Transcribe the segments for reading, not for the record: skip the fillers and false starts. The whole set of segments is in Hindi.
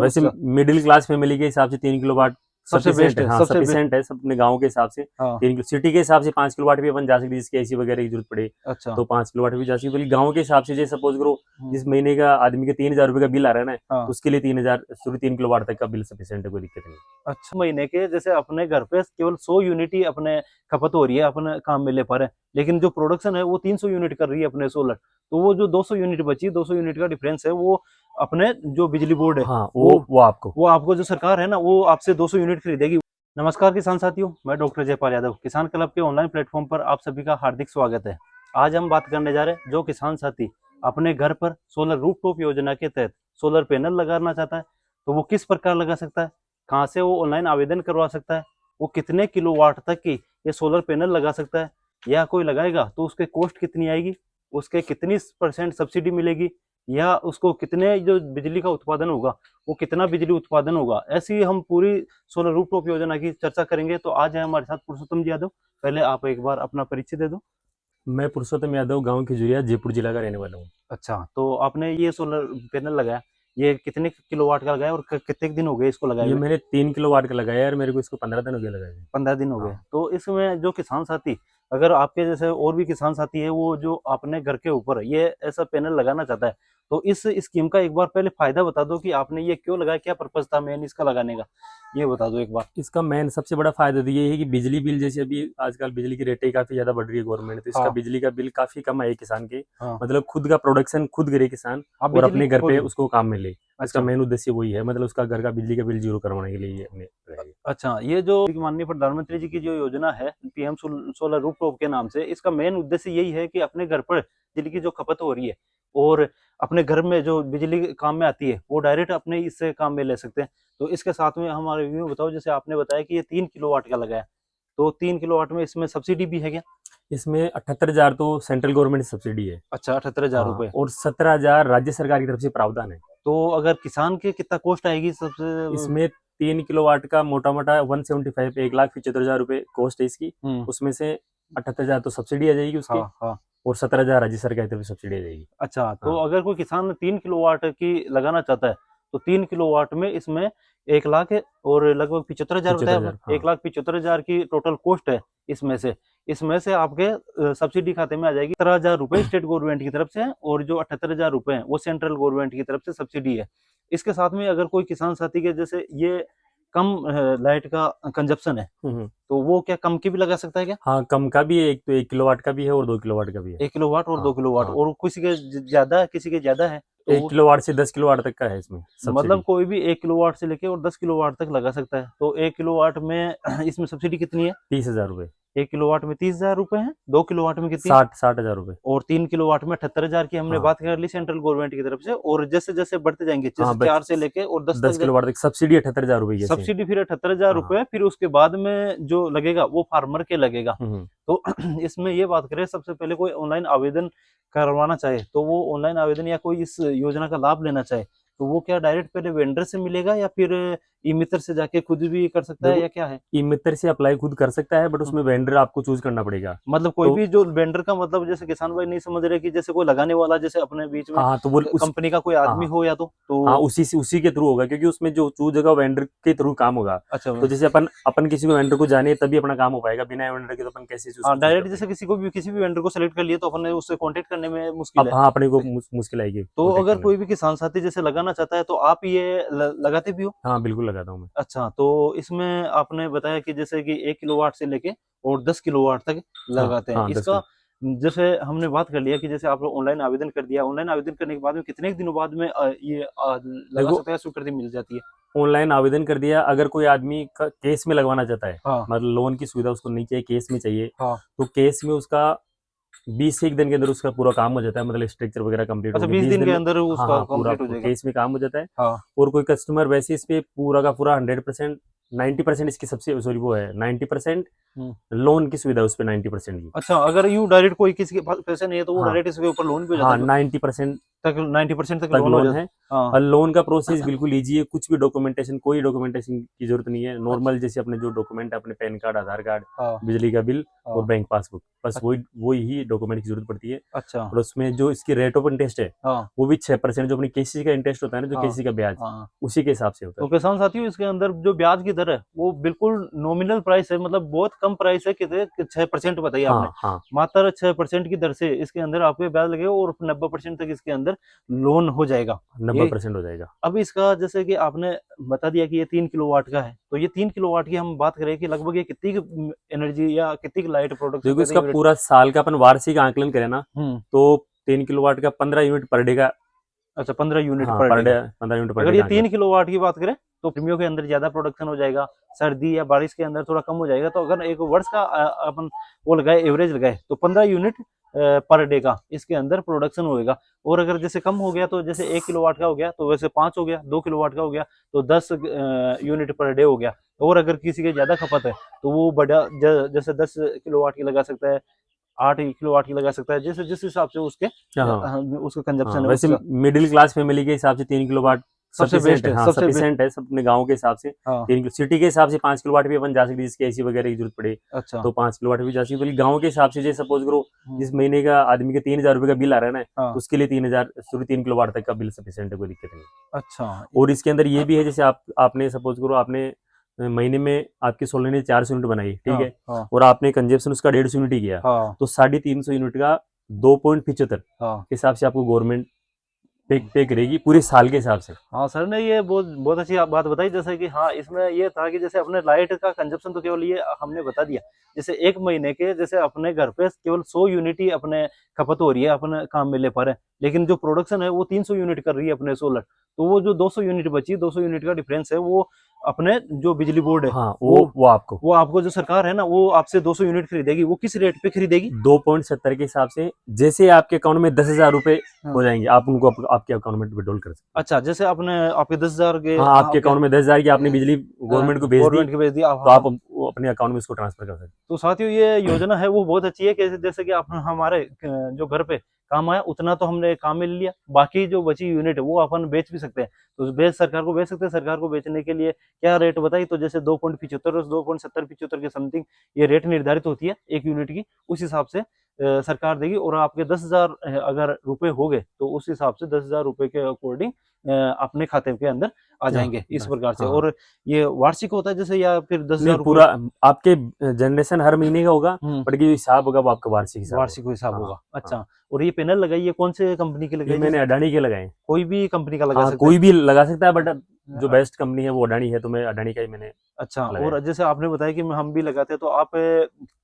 वैसे अच्छा, मिडिल क्लास फैमिली के हिसाब से 3 किलोवाट सबसे बेस्ट सफिशिएंट है, है, हाँ सबसे बेस्ट। सफिशिएंट है सब अपने गाँव के हिसाब से। हाँ, 3 किलो सिटी के हिसाब से 5 किलोवाट भी अपन जा सकते हैं, जिसके एसी वगैरह की जरूरत पड़े अच्छा। तो 5 किलोवाट भी जा सकती है। बल्कि गाँव के हिसाब से जैसे सपोज करो हुँ, जिस महीने का आदमी के 3,000 रुपये का बिल आ रहा है ना, हाँ। तो उसके लिए 3,000 सॉरी 3 किलोवाट तक का बिल सफिशिएंट है, कोई दिक्कत नहीं। अच्छा, महीने के जैसे अपने घर पे केवल 100 यूनिट ही अपने खपत हो रही है अपने काम मिलने पर है, लेकिन जो प्रोडक्शन है वो 300 यूनिट कर रही है अपने सोलर। तो वो जो 200 यूनिट बची, 200 यूनिट का डिफरेंस है, वो अपने जो बिजली बोर्ड है, हाँ वो वो आपको। वो आपको जो सरकार है ना, वो आपसे 200 यूनिट खरीदेगी। नमस्कार किसान साथियों, मैं डॉक्टर जयपाल यादव, किसान क्लब के ऑनलाइन प्लेटफॉर्म पर आप सभी का हार्दिक स्वागत है। आज हम बात करने जा रहे हैं, जो किसान साथी अपने घर पर सोलर रूफटॉप योजना के तहत सोलर पैनल लगाना चाहता है, तो वो किस प्रकार लगा सकता है, कहाँ से वो ऑनलाइन आवेदन करवा सकता है, वो कितने किलोवाट तक की ये सोलर पैनल लगा सकता है, या कोई लगाएगा तो उसके कॉस्ट कितनी आएगी, उसके कितनी % सब्सिडी मिलेगी, या उसको कितने जो बिजली का उत्पादन होगा वो कितना बिजली उत्पादन होगा। ऐसी हम पूरी सोलर रूफटॉप योजना की चर्चा करेंगे। तो आज है हमारे साथ पुरुषोत्तम जी यादव। पहले आप एक बार अपना परिचय दे दो। मैं पुरुषोत्तम यादव गाँव खिजुरिया जयपुर जिला का रहने वाला हूँ। अच्छा, तो आपने ये सोलर पैनल लगाया, ये कितने किलोवाट का लगाया और कितने दिन हो गए इसको लगाए ये हुए? मैंने 3 किलोवाट का लगाया यार, मेरे को इसको 15 दिन हो गए लगाए हुए। 15 दिन हो गए। हाँ। तो इसमें जो किसान साथी, अगर आपके जैसे और भी किसान साथी है, वो जो अपने घर के ऊपर ये ऐसा पैनल लगाना चाहता है, तो इस स्कीम का एक बार पहले फायदा बता दो कि आपने ये क्यों लगाया, क्या पर्पज था मेन इसका लगाने का, ये बता दो एक बार। इसका मेन सबसे बड़ा फायदा तो ये है कि बिजली बिल, जैसे अभी आजकल बिजली की रेटें काफी ज्यादा बढ़ रही है गवर्नमेंट, तो इसका हाँ, बिजली का बिल काफी कम है किसान के। हाँ। मतलब खुद का प्रोडक्शन खुद करे किसान आप और बिजली अपने घर पे खुद। उसको काम में ले। इसका अच्छा। मेन उद्देश्य वही है, मतलब उसका घर का बिजली का बिल जीरो करवाने के लिए ये अपने रहेगा। अच्छा, ये जो माननीय प्रधानमंत्री जी की जो योजना है, पीएम सोलर रूफटॉप के नाम से, इसका मेन उद्देश्य यही है कि अपने घर पर बिजली की जो खपत हो रही है और अपने घर में जो बिजली काम में आती है, वो डायरेक्ट अपने इससे काम में ले सकते हैं। तो इसके साथ में हमारे व्यू बताओ, जैसे आपने बताया कि ये 3 किलोवाट का लगाया, तो 3 किलोवाट में इसमें सब्सिडी भी है क्या? इसमें 78,000 तो सेंट्रल गवर्नमेंट सब्सिडी है। अच्छा, 78,000 हाँ, रुपये। और 17,000 राज्य सरकार की तरफ से प्रावधान है। तो अगर किसान के कितना कॉस्ट आएगी सबसे? इसमें 3 किलोवाट का मोटा मोटा 175 1,75,000 रुपये कॉस्ट है इसकी। हम्म। उसमें से 78,000 तो सब्सिडी आ जाएगी उसके, हाँ, हाँ। और 17,000 राज्य सरकार की तरफ से सब्सिडी आ जाएगी। अच्छा, तो हाँ अगर कोई किसान 3 किलोवाट की लगाना चाहता है, तो 3 किलोवाट में इसमें 1 लाख और लगभग 75,000 बताया आपने? 75,000, हाँ। 1,75,000 की टोटल कॉस्ट है इसमें से। इसमें से आपके सब्सिडी खाते में आ जाएगी 17,000 रुपए स्टेट गवर्नमेंट की तरफ से, और जो 78,000 रुपए हैं, वो सेंट्रल गवर्नमेंट की तरफ से सब्सिडी है। इसके साथ में अगर कोई किसान साथी के जैसे ये कम लाइट का कंजप्शन है, हम्म। तो वो क्या कम की भी लगा सकता है क्या? हाँ कम का भी है, एक तो 1 किलोवाट का भी है और 2 किलोवाट का भी है। 1 किलोवाट और 2 हाँ किलोवाट, हाँ, और किसी के ज़्यादा है, किसी के ज़्यादा है, तो 1 किलोवाट से 10 किलोवाट तक का है इसमें मतलब सब्सिडी। कोई भी 1 किलोवाट से लेके और 10 किलोवाट तक लगा सकता है। तो 1 किलोवाट में इसमें सब्सिडी कितनी है? 30,000 रुपये। 1 किलोवाट में 30,000 रुपए है, 2 किलोवाट में कितनी? 60,000 रुपये। और 3 किलोवाट में 78,000 की हमने हाँ बात कर ली सेंट्रल गवर्नमेंट की तरफ से। और जैसे जैसे बढ़ते जाएंगे, हाँ जैसे बस 4 से लेके और 10 दस तक किलोवाट तक सब्सिडी 78,000 रुपये जैसे। सब्सिडी फिर 78,000 हाँ। रुपए, फिर उसके बाद में जो लगेगा वो फार्मर के लगेगा। हम्म। तो इसमें ये बात करें, सबसे पहले कोई ऑनलाइन आवेदन करवाना चाहे, तो वो ऑनलाइन आवेदन या कोई इस योजना का लाभ लेना चाहे, तो वो क्या डायरेक्ट पहले वेंडर से मिलेगा, या फिर ई मित्र से जाके खुद भी कर सकता है, देखो या क्या है? ई मित्र से अप्लाई खुद कर सकता है, बट हम्म। उसमें वेंडर आपको चूज करना पड़ेगा। मतलब कोई तो भी जो वेंडर का मतलब, जैसे किसान भाई नहीं समझ रहे कि जैसे कोई लगाने वाला, जैसे अपने बीच में हाँ तो वो उस कंपनी का कोई हाँ आदमी हाँ हो, या हाँ, तो उसी के थ्रू होगा, क्योंकि उसमें जो चूज होगा वेंडर के थ्रू काम होगा। अच्छा। तो जैसे अपन अपन किसी को वेंडर को जाने तभी अपना काम हो पाएगा, बिना वेंडर के तो अपन कैसे हाँ, उसको चूज कर डायरेक्ट जैसे पाएंगे। किसी को भी, किसी भी वेंडर को सेलेक्ट कर लिया, तो अपन ने उससे कांटेक्ट करने में मुश्किल अब है। हाँ अपने को मुश्किल आएगी तो कॉन्टेक्ट अगर करने में। कोई भी किसान साथी जैसे लगाना चाहता है, तो आप ये लगाते भी हो? हाँ बिल्कुल लगाता हूँ मैं। अच्छा, तो इसमें आपने बताया कि जैसे कि 1 किलोवाट से लेके और 10 किलोवाट तक हाँ लगाते हैं। हाँ 10 इसका किलो जैसे हमने बात कर लिया कि जैसे आप ऑनलाइन आवेदन कर दिया, ऑनलाइन आवेदन करने के बाद में कितने दिनों बाद में ये लगा देखो सकता है, स्वीकृति मिल जाती है? ऑनलाइन आवेदन कर दिया, अगर कोई आदमी का केस में लगवाना चाहता है, हाँ, मतलब लोन की सुविधा उसको नहीं चाहिए, केस में चाहिए, हाँ। तो केस में उसका 20 से 1 दिन के अंदर उसका पूरा काम हो जाता है, मतलब स्ट्रक्चर वगैरह कंप्लीट हो अच्छा, गया 20 20 दिन दिन के में। अंदर हाँ उसका हाँ, पूरा कंप्लीट हो जाएगा। केस में काम हो जाता है। हाँ। और कोई कस्टमर वैसे इस पे पूरा का पूरा 100%, 90% इसकी सबसे सॉरी वो है 90% हम्म। लोन की सुविधा है उस पर 90% की। अच्छा, अगर यूँ डायरेक्ट कोई किसी के पास पैसे नहीं है, तो वो हाँ डायरेक्ट इसके ऊपर लोन भी हो जाता हाँ है? 90% तक 90% तक तक लोन हो लोन जाता है। हाँ और लोन का प्रोसेस बिल्कुल ईजी है, कुछ भी डॉक्यूमेंटेशन, कोई डॉक्यूमेंटेशन की जरूरत नहीं है। नॉर्मल जैसे अपने जो डॉक्यूमेंट है, अपने पैन कार्ड, आधार कार्ड, हाँ बिजली का बिल और हाँ बैंक पासबुक, बस अ- वही वही ही डॉक्यूमेंट की जरूरत पड़ती है। अच्छा और उसमें जो इसकी रेट ऑफ इंटरेस्ट है हाँ वो भी 6%, जो अपनी केसीसी का इंटरेस्ट होता है ना, जो हाँ केसीसी का ब्याज, हाँ उसी के हिसाब से होता तो है। किसान साथियों इसके अंदर जो ब्याज की दर है वो बिल्कुल नॉमिनल प्राइस है, मतलब बहुत कम प्राइस है, कितने 6% बताइए आपने। हाँ हाँ, मात्र 6% की दर से इसके अंदर आपके ब्याज लगेगा और 90% तक इसके अंदर लोन हो जाएगा। नब्बे ये परसेंट हो जाएगा। अब इसका जैसे कि आपने बता दिया कि ये 3 किलोवाट का है, तो ये 3 किलोवाट की हम बात करें कि लगभग ये कितनी एनर्जी या कितनी लाइट प्रोडक्शन देखो करती है इसका यूनिट। पूरा साल का अपन वार्षिक आंकलन करें ना, हम्म तो 3 किलोवाट का 15 यूनिट पर डे का। अच्छा 15 यूनिट हाँ, पर पर डे डे का। 15 यूनिट पर अगर डे ये का आंकलन। 3 किलोवाट की बात करें तो गर्मियों के अंदर ज्यादा प्रोडक्शन हो जाएगा, सर्दी या बारिश के अंदर थोड़ा कम हो जाएगा। तो अगर एक वर्ष का अपन वो लगाए, एवरेज लगाए, तो 15 यूनिट पर डे का इसके अंदर प्रोडक्शन होएगा। और अगर जैसे कम हो गया तो जैसे 1 किलोवाट का हो गया तो वैसे 5 हो गया, 2 किलोवाट का हो गया तो 10 यूनिट पर डे हो गया। और अगर किसी के ज्यादा खपत है तो वो बड़ा जैसे 10 किलोवाट की लगा सकता है, 8 किलोवाट की लगा सकता है, जैसे जिस हिसाब से उसके हाँ उसका हाँ, कंजप्शन है वैसे उसका मिडिल क्लास फैमिली के हिसाब से 3 किलोवाट सबसे सफिशियंट बेस्ट है। है, हाँ, सबसे सफिशियंट है सब अपने गाँव के हिसाब से। हाँ 3 सिटी के हिसाब से 5 किलोवाट भी अपन जा सकते हैं, जिसकी एसी वगैरह की जरूरत पड़े अच्छा तो 5 किलोवाट भी जा सकती है। बल्कि गाँव के हिसाब से जैसे सपोज करो, हम्म, जिस महीने का आदमी का 3,000 रुपये का बिल आ रहा है ना, तो हाँ उसके लिए 3,000 शुरू 3 किलोवाट तक का बिल सफिशियंट है, कोई दिक्कत नहीं। अच्छा और इसके अंदर ये भी है, जैसे आपने सपोज करो, आपने महीने में आपकी सोलर ने 400 यूनिट बनाई, ठीक हाँ है, हाँ और आपने कंजप्शन उसका 150 यूनिट ही किया, हाँ तो 350 यूनिट का 2.75 के हाँ हिसाब से आपको गवर्नमेंट पे करेगी पूरे साल के हिसाब से। हाँ सर ने ये बहुत बहुत अच्छी बात बताई। जैसे कि हाँ इसमें ये था कि जैसे अपने लाइट का कंजप्शन तो केवल ये हमने बता दिया, जैसे एक महीने के जैसे अपने घर पे केवल 100 यूनिट ही अपने खपत हो रही है अपने काम में ले पा रहे हैं, लेकिन जो प्रोडक्शन है वो 300 यूनिट कर रही है अपने सोलर। तो वो जो 200 यूनिट बची, 200 यूनिट का डिफरेंस है, वो अपने जो बिजली बोर्ड है हाँ, वो वो आपको वो आपको जो सरकार है ना वो आपसे 200 यूनिट खरीदेगी। वो किस रेट पे खरीदेगी? 2.70 के हिसाब से, जैसे आपके अकाउंट में 10,000 रुपए हाँ हो जाएंगे, आप उनको आपके अकाउंट में विड्रॉल कर सकते हैं। अच्छा जैसे आपने आपके 10,000 के हाँ, आपके आपके अकाउंट में 10,000 की आपने बिजली गवर्नमेंट को भेज दी, गवर्नमेंट के भेज दिया आप तो हाँ। आप वो अपने अकाउंट में उसको ट्रांसफर कर सकते हैं। तो साथियों ये योजना है वो बहुत अच्छी है कि जैसे कि आप हमारे जो घर पे काम आया उतना तो हमने काम में ले लिया, बाकी जो बची यूनिट है वो अपन बेच भी सकते हैं। तो बेच सरकार को बेच सकते हैं। सरकार को बेचने के लिए क्या रेट बताई, तो जैसे 2.75 और 2.70-75 के समथिंग ये रेट निर्धारित होती है एक यूनिट की। उस हिसाब से सरकार देगी। और आपके 10,000 अगर रुपए हो गए तो उस हिसाब से 10,000 रुपए के अकॉर्डिंग अपने खाते के अंदर आ हाँ जाएंगे इस बस, प्रकार से। हाँ और ये वार्षिक होता है जैसे, या फिर दस नहीं, हजार रुपये पूरा आपके जनरेशन हर महीने का होगा, हम्म बट ये हिसाब होगा वो आपका वार्षिक हिसाब वार्षिक होगा। हिसाब हाँ होगा हाँ, अच्छा। और ये पैनल लगाई है कौन से कंपनी की ये लगाई, मैंने जैसे अडानी के लगाए हैं। कोई भी कंपनी का लगा हाँ, सकते कोई भी लगा सकता है, बट जो हैं बेस्ट कंपनी है वो अडानी है, तो मैं अडानी का ही मैंने अच्छा। लगाया। और जैसे आपने बताया कि हम भी लगाते हैं, तो आप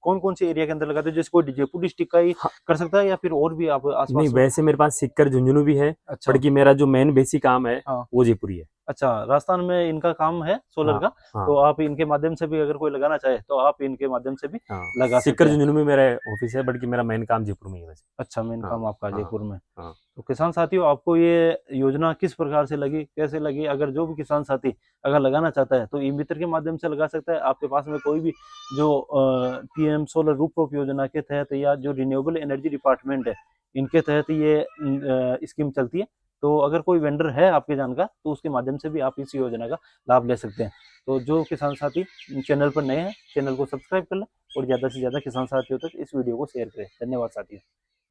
कौन कौन से एरिया के अंदर लगाते हैं? जैसे कोई जयपुर डिस्ट्रिक्ट का ही हाँ, कर सकता है या फिर और भी आप नहीं, आसपास? वैसे मेरे पास सिक्कर झुंझुनू भी है, अच्छा बट कि मेरा जो मेन बेसिक काम है हाँ वो जयपुरी है। अच्छा राजस्थान में इनका काम है सोलर हाँ का। हाँ तो आप इनके माध्यम से भी अगर कोई लगाना चाहे तो आप इनके माध्यम से भी हाँ, लगा सकते सिक्कर हैं। झुंझुनू में मेरा ऑफिस है, बट कि मेरा मेन काम जयपुर में ही है वैसे। अच्छा मेन हाँ काम आपका हाँ जयपुर में। हाँ। तो किसान साथियों आपको ये योजना किस प्रकार से लगी, कैसे लगी? अगर जो भी किसान साथी अगर लगाना चाहता है तो ई मित्र के माध्यम से लगा सकता है। आपके पास में कोई भी जो पीएम सोलर रूफटॉप योजना के तहत या जो रिन्यूएबल एनर्जी डिपार्टमेंट है इनके तहत ये स्कीम चलती है। तो अगर कोई वेंडर है आपके जानकार तो उसके माध्यम से भी आप इस योजना का लाभ ले सकते हैं। तो जो किसान साथी चैनल पर नए हैं, चैनल को सब्सक्राइब कर लें और ज़्यादा से ज़्यादा किसान साथियों तक इस वीडियो को शेयर करें। धन्यवाद साथियों।